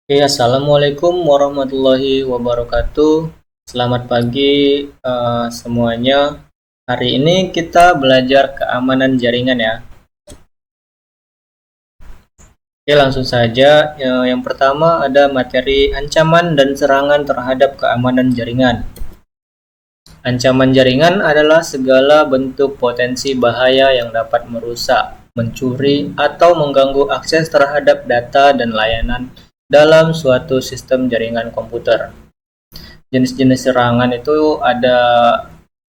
Assalamualaikum warahmatullahi wabarakatuh. Selamat pagi semuanya. Hari ini kita belajar keamanan jaringan ya. Langsung saja. Yang pertama ada materi ancaman dan serangan terhadap keamanan jaringan. Ancaman jaringan adalah segala bentuk potensi bahaya yang dapat merusak, mencuri, atau mengganggu akses terhadap data dan layanan dalam suatu sistem jaringan komputer. Jenis-jenis serangan itu ada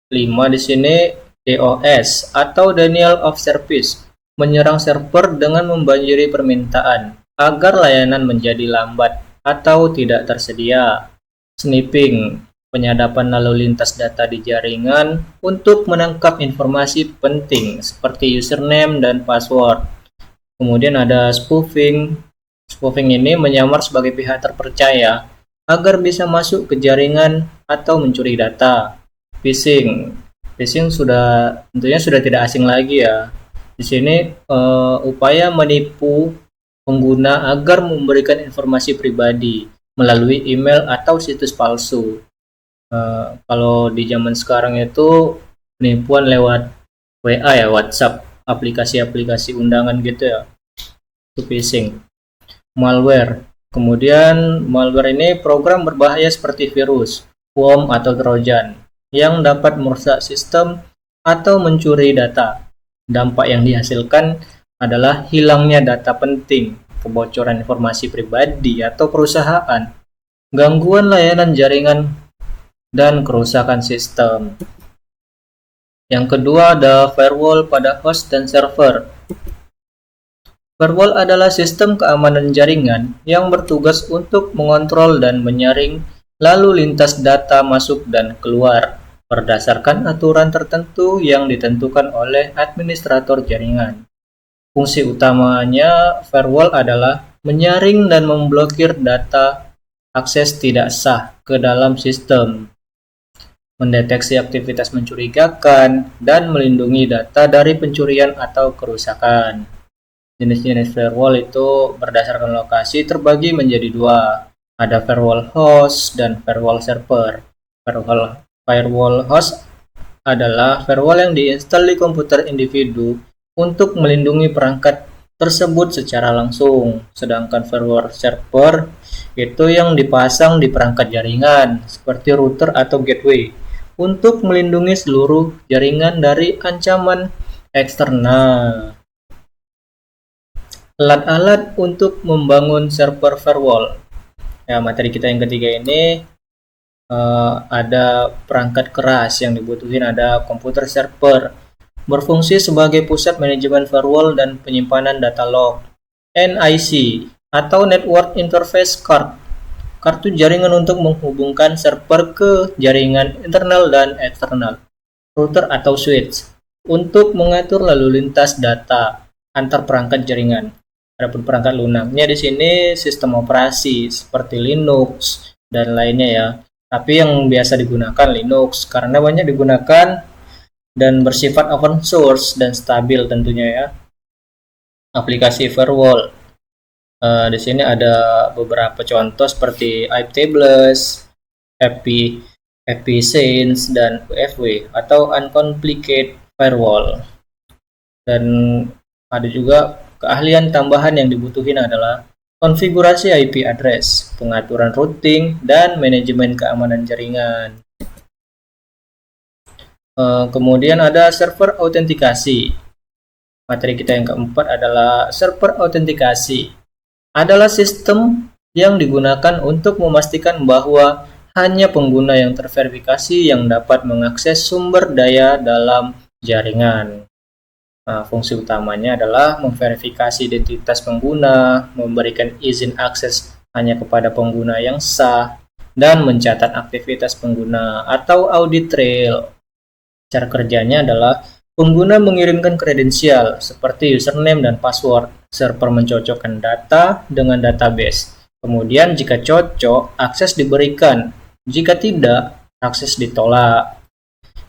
5 di sini. DOS atau Denial of Service, menyerang server dengan membanjiri permintaan agar layanan menjadi lambat atau tidak tersedia. Sniffing, penyadapan lalu lintas data di jaringan untuk menangkap informasi penting seperti username dan password. Kemudian ada spoofing. Spoofing ini menyamar sebagai pihak terpercaya agar bisa masuk ke jaringan atau mencuri data. Phishing. Phishing tentunya sudah tidak asing lagi ya. Di sini upaya menipu pengguna agar memberikan informasi pribadi melalui email atau situs palsu. Kalau di zaman sekarang itu penipuan lewat WA ya, WhatsApp, aplikasi-aplikasi undangan gitu ya. Itu phishing. Malware. Kemudian malware ini program berbahaya seperti virus, worm atau trojan yang dapat merusak sistem atau mencuri data. Dampak yang dihasilkan adalah hilangnya data penting, kebocoran informasi pribadi atau perusahaan, gangguan layanan jaringan, dan kerusakan sistem. Yang kedua ada firewall pada host dan server. Firewall adalah sistem keamanan jaringan yang bertugas untuk mengontrol dan menyaring lalu lintas data masuk dan keluar berdasarkan aturan tertentu yang ditentukan oleh administrator jaringan. Fungsi utamanya firewall adalah menyaring dan memblokir data akses tidak sah ke dalam sistem, mendeteksi aktivitas mencurigakan, dan melindungi data dari pencurian atau kerusakan. Jenis-jenis firewall itu berdasarkan lokasi terbagi menjadi dua. Ada firewall host dan firewall server. Firewall host adalah firewall yang diinstal di komputer individu untuk melindungi perangkat tersebut secara langsung. Sedangkan firewall server itu yang dipasang di perangkat jaringan seperti router atau gateway untuk melindungi seluruh jaringan dari ancaman eksternal. Alat-alat untuk membangun server firewall. Ya, materi kita yang ketiga ini ada perangkat keras yang dibutuhin, ada komputer server berfungsi sebagai pusat manajemen firewall dan penyimpanan data log. NIC atau Network Interface Card, kartu jaringan untuk menghubungkan server ke jaringan internal dan eksternal. Router atau switch untuk mengatur lalu lintas data antar perangkat jaringan. Adapun perangkat lunaknya di sini sistem operasi seperti Linux dan lainnya ya. Tapi yang biasa digunakan Linux karena banyak digunakan dan bersifat open source dan stabil tentunya ya. Aplikasi firewall. Di sini ada beberapa contoh seperti Iptables, FPSense dan UFW atau Uncomplicated Firewall. Dan ada juga keahlian tambahan yang dibutuhin adalah konfigurasi IP address, pengaturan routing, dan manajemen keamanan jaringan. Kemudian ada server autentikasi. Materi kita yang keempat adalah server autentikasi. Adalah sistem yang digunakan untuk memastikan bahwa hanya pengguna yang terverifikasi yang dapat mengakses sumber daya dalam jaringan. Fungsi utamanya adalah memverifikasi identitas pengguna, memberikan izin akses hanya kepada pengguna yang sah, dan mencatat aktivitas pengguna atau audit trail. Cara kerjanya adalah pengguna mengirimkan kredensial seperti username dan password. Server mencocokkan data dengan database. Kemudian jika cocok, akses diberikan. Jika tidak, akses ditolak.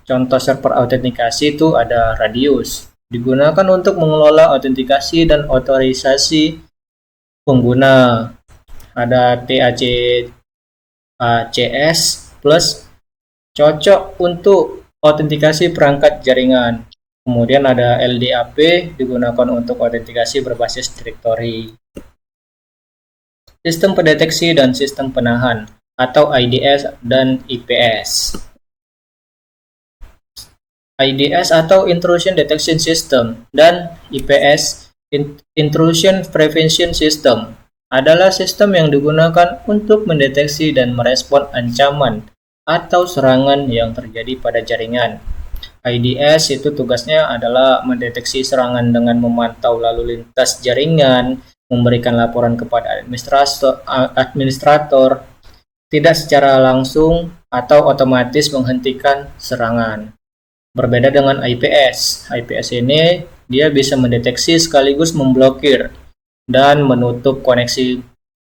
Contoh server autentikasi itu ada Radius. Digunakan untuk mengelola autentikasi dan otorisasi pengguna. Ada TACS plus cocok untuk autentikasi perangkat jaringan. Kemudian ada LDAP digunakan untuk autentikasi berbasis directory. Sistem pendeteksi dan sistem penahan atau IDS dan IPS. IDS atau Intrusion Detection System dan IPS Intrusion Prevention System adalah sistem yang digunakan untuk mendeteksi dan merespon ancaman atau serangan yang terjadi pada jaringan. IDS itu tugasnya adalah mendeteksi serangan dengan memantau lalu lintas jaringan, memberikan laporan kepada administrator, tidak secara langsung atau otomatis menghentikan serangan. Berbeda dengan IPS. IPS ini dia bisa mendeteksi sekaligus memblokir dan menutup koneksi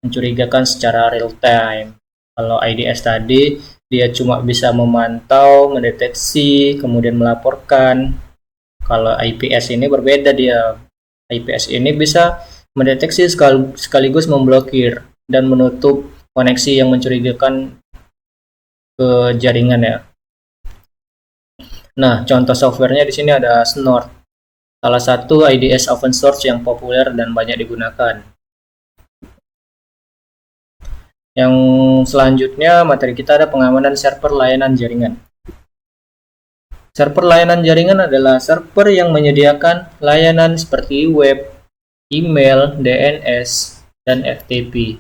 mencurigakan secara real time. Kalau IDS tadi dia cuma bisa memantau, mendeteksi, kemudian melaporkan. Kalau IPS ini berbeda dia. IPS ini bisa mendeteksi sekaligus memblokir dan menutup koneksi yang mencurigakan ke jaringan ya. Nah, contoh softwarenya di sini ada Snort, salah satu IDS open source yang populer dan banyak digunakan. Yang selanjutnya materi kita ada pengamanan server layanan jaringan. Server layanan jaringan adalah server yang menyediakan layanan seperti web, email, DNS, dan FTP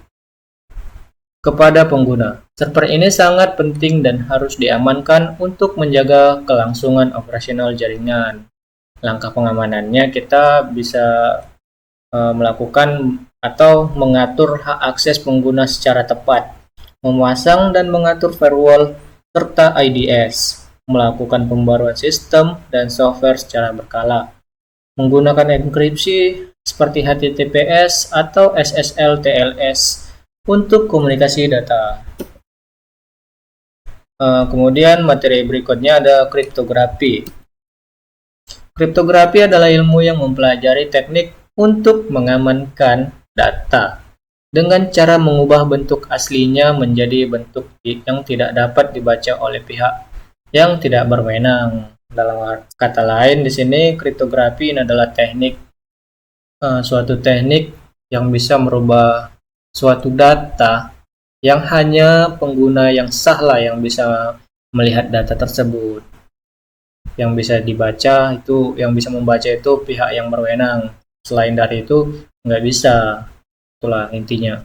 kepada pengguna. Server ini sangat penting dan harus diamankan untuk menjaga kelangsungan operasional jaringan. Langkah pengamanannya kita bisa melakukan atau mengatur hak akses pengguna secara tepat, memasang dan mengatur firewall serta IDS, melakukan pembaruan sistem dan software secara berkala, menggunakan enkripsi seperti HTTPS atau SSL TLS untuk komunikasi data. Kemudian materi berikutnya ada kriptografi. Kriptografi adalah ilmu yang mempelajari teknik untuk mengamankan data dengan cara mengubah bentuk aslinya menjadi bentuk yang tidak dapat dibaca oleh pihak yang tidak berwenang. Dalam kata lain, di sini kriptografi ini adalah suatu teknik yang bisa merubah suatu data yang hanya pengguna yang sah lah yang bisa melihat data tersebut. Yang bisa dibaca itu, yang bisa membaca itu pihak yang berwenang. Selain dari itu nggak bisa. Itulah intinya.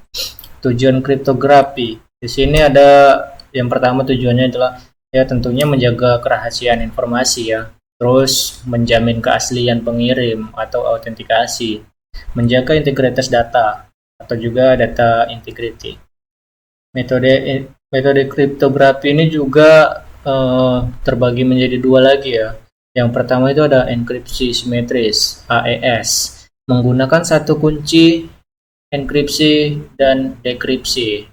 Tujuan kriptografi. Di sini ada yang pertama tujuannya adalah ya tentunya menjaga kerahasiaan informasi ya. Terus menjamin keaslian pengirim atau autentikasi. Menjaga integritas data atau juga data integrity. Metode kriptografi ini juga terbagi menjadi dua lagi ya. Yang pertama itu ada enkripsi simetris (AES), menggunakan satu kunci enkripsi dan dekripsi.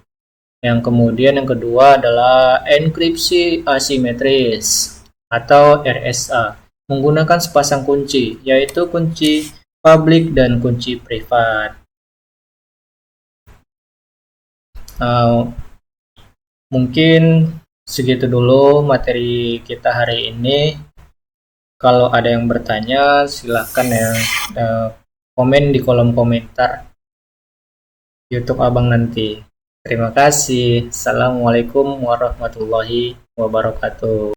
Yang kemudian yang kedua adalah enkripsi asimetris atau RSA, menggunakan sepasang kunci, yaitu kunci publik dan kunci privat. Mungkin segitu dulu materi kita hari ini. Kalau ada yang bertanya silahkan ya komen di kolom komentar YouTube Abang nanti. Terima kasih. Assalamualaikum warahmatullahi wabarakatuh.